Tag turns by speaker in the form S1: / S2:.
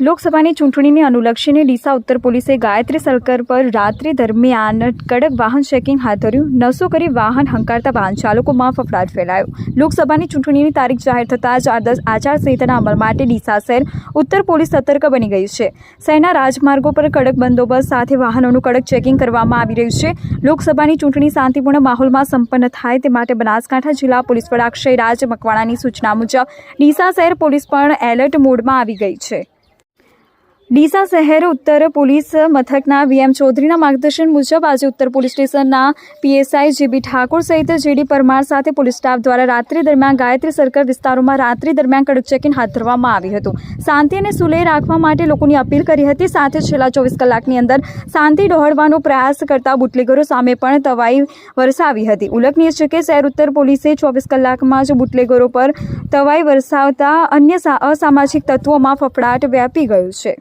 S1: લોકસભાની ચૂંટણીને અનુલક્ષીને ડીસા ઉત્તર પોલીસે ગાયત્રી સર્કલ પર રાત્રિ દરમિયાન કડક વાહન ચેકિંગ હાથ ધર્યું. નશો કરી વાહન હંકારતા વાહન ચાલકોમાં ફફડાટ ફેલાયો. લોકસભાની ચૂંટણીની તારીખ જાહેર થતાં જ આદર્શ આચારસંહિતાના અમલ માટે ડીસા શહેર ઉત્તર પોલીસ સતર્ક બની ગઈ છે. શહેરના રાજમાર્ગો પર કડક બંદોબસ્ત સાથે વાહનોનું કડક ચેકિંગ કરવામાં આવી રહ્યું છે. લોકસભાની ચૂંટણી શાંતિપૂર્ણ માહોલમાં સંપન્ન થાય તે માટે બનાસકાંઠા જિલ્લા પોલીસ વડા અક્ષયરાજ મકવાણાની સૂચના મુજબ ડીસા શહેર પોલીસ પણ એલર્ટ મોડમાં આવી ગઈ છે. ડીસા શહેર ઉત્તર પોલીસ મથકના વીએમ ચૌધરીના માર્ગદર્શન મુજબ આજે ઉત્તર પોલીસ સ્ટેશનના પીએસઆઈ જીબી ઠાકોર સહિત જેડી પરમાર સાથે પોલીસ સ્ટાફ દ્વારા રાત્રિ દરમિયાન ગાયત્રી સર્કલ વિસ્તારોમાં રાત્રિ દરમિયાન કડક ચેકિંગ હાથ ધરવામાં આવ્યું હતું. શાંતિ અને સુલેહ રાખવા માટે લોકોની અપીલ કરી હતી. સાથે છેલ્લા 24 કલાકની અંદર શાંતિ ડહોળવાનો પ્રયાસ કરતા બુટલેગરો સામે પણ તવાઈ વરસાવી હતી. ઉલ્લેખનીય છે કે શહેર ઉત્તર પોલીસે 24 કલાકમાં જ બુટલેગરો પર તવાઈ વરસાવતા અન્ય અસામાજિક તત્વોમાં ફફડાટ વ્યાપી ગયો છે.